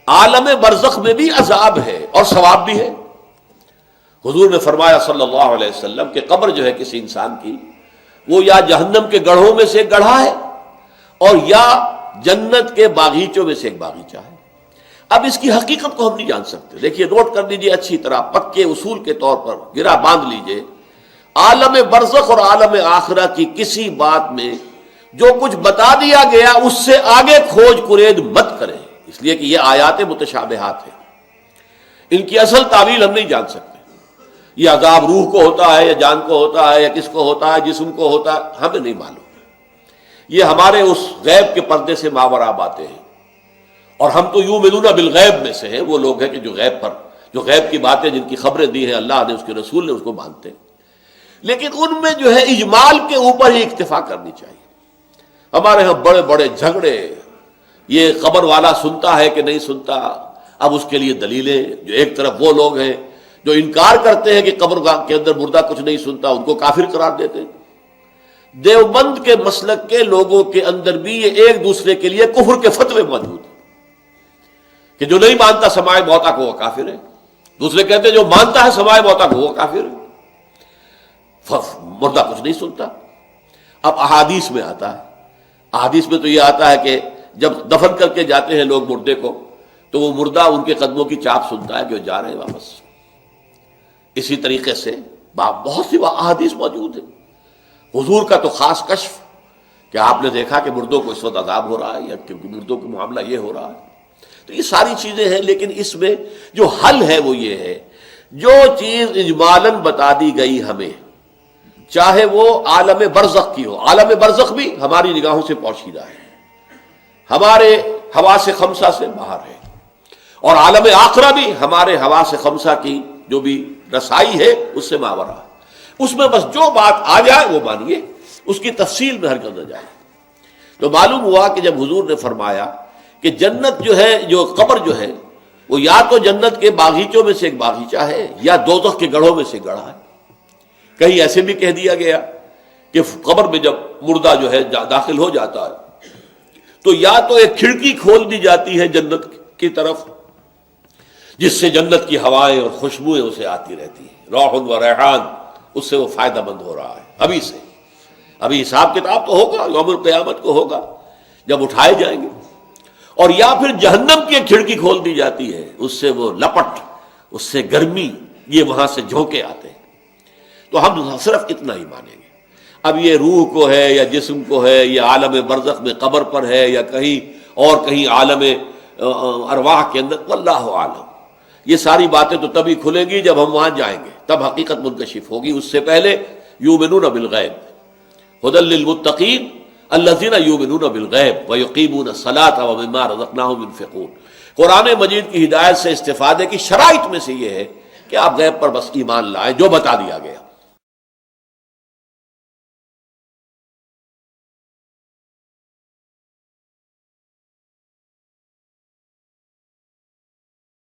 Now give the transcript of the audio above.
عالم برزخ میں بھی عذاب ہے اور ثواب بھی ہے۔ حضور نے فرمایا صلی اللہ علیہ وسلم کہ قبر جو ہے کسی انسان کی، وہ یا جہنم کے گڑھوں میں سے ایک گڑھا ہے اور یا جنت کے باغیچوں میں سے ایک باغیچہ ہے۔ اب اس کی حقیقت کو ہم نہیں جان سکتے۔ دیکھیے، نوٹ کر لیجیے اچھی طرح، پکے اصول کے طور پر گرا باندھ لیجیے، عالم برزخ اور عالم آخرہ کی کسی بات میں جو کچھ بتا دیا گیا اس سے آگے کھوج کرید مت کریں، اس لیے کہ یہ آیات متشابہات ہیں، ان کی اصل تعویل ہم نہیں جان سکتے۔ یہ عذاب روح کو ہوتا ہے یا جان کو ہوتا ہے یا کس کو ہوتا ہے، جسم کو ہوتا ہے، ہمیں نہیں معلوم۔ یہ ہمارے اس غیب کے پردے سے ماوراء باتیں ہیں، اور ہم تو یؤمنون بالغیب میں سے ہیں، وہ لوگ ہیں کہ جو غیب کی باتیں جن کی خبریں دی ہیں اللہ نے، اس کے رسول نے، اس کو مانتے ہیں۔ لیکن ان میں جو ہے اجمال کے اوپر ہی اکتفا کرنی چاہیے۔ ہمارے ہاں بڑے بڑے جھگڑے، یہ قبر والا سنتا ہے کہ نہیں سنتا، اب اس کے لیے دلیلیں، جو ایک طرف وہ لوگ ہیں جو انکار کرتے ہیں کہ قبر کے اندر مردہ کچھ نہیں سنتا، ان کو کافر قرار دیتے ہیں۔ دیوبند کے مسلک کے لوگوں کے اندر بھی یہ ایک دوسرے کے لیے کفر کے فتوے موجود ہیں کہ جو نہیں مانتا سماع موتیٰ کو وہ کافر ہے، دوسرے کہتے ہیں جو مانتا ہے سماع موتیٰ کو وہ کافر ہے، مردہ کچھ نہیں سنتا۔ اب احادیث میں آتا ہے، احادیث میں تو یہ آتا ہے کہ جب دفن کر کے جاتے ہیں لوگ مردے کو، تو وہ مردہ ان کے قدموں کی چاپ سنتا ہے کہ وہ جا رہے ہیں واپس۔ اسی طریقے سے بہت سی احادیث موجود ہیں۔ حضور کا تو خاص کشف کہ آپ نے دیکھا کہ مردوں کو اس وقت عذاب ہو رہا ہے، یا کہ مردوں کا معاملہ یہ ہو رہا ہے۔ تو یہ ساری چیزیں ہیں، لیکن اس میں جو حل ہے وہ یہ ہے، جو چیز اجمالاً بتا دی گئی ہمیں، چاہے وہ عالم برزخ کی ہو، عالم برزخ بھی ہماری نگاہوں سے پوشیدہ ہے، ہمارے حواس خمسہ سے باہر ہے، اور عالم آخرہ بھی ہمارے حواس خمسہ کی جو بھی رسائی ہے اس سے ماوراء ہے۔ اس میں بس جو بات آ جائے وہ مانیے، اس کی تفصیل میں ہرگز نہ جائے۔ تو معلوم ہوا کہ جب حضور نے فرمایا کہ جنت جو ہے، جو قبر جو ہے، وہ یا تو جنت کے باغیچوں میں سے ایک باغیچہ ہے یا دوزخ کے گڑھوں میں سے گڑھا ہے۔ کہیں ایسے بھی کہہ دیا گیا کہ قبر میں جب مردہ جو ہے داخل ہو جاتا ہے تو یا تو ایک کھڑکی کھول دی جاتی ہے جنت کی طرف، جس سے جنت کی ہوائیں اور خوشبوئیں اسے آتی رہتی ہیں، روح و ریحان، اس سے وہ فائدہ مند ہو رہا ہے ابھی سے۔ ابھی حساب کتاب تو ہوگا، یوم القیامت کو ہوگا جب اٹھائے جائیں گے۔ اور یا پھر جہنم کی ایک کھڑکی کھول دی جاتی ہے، اس سے وہ لپٹ، اس سے گرمی، یہ وہاں سے جھونکے آتے ہیں۔ تو ہم صرف اتنا ہی مانیں گے۔ اب یہ روح کو ہے یا جسم کو ہے، یہ عالم برزخ میں قبر پر ہے یا کہیں اور کہیں عالم ارواح کے اندر، واللہ عالم۔ یہ ساری باتیں تو تبھی کھلیں گی جب ہم وہاں جائیں گے، تب حقیقت منکشف ہوگی۔ اس سے پہلے یؤمنون بالغیب ھدی للمتقین الذین یؤمنون بالغیب ویقیمون الصلاۃ ومما رزقناہم ينفقون۔ قرآن مجید کی ہدایت سے استفادے کی شرائط میں سے یہ ہے کہ آپ غیب پر بس ایمان لائیں جو بتا دیا گیا۔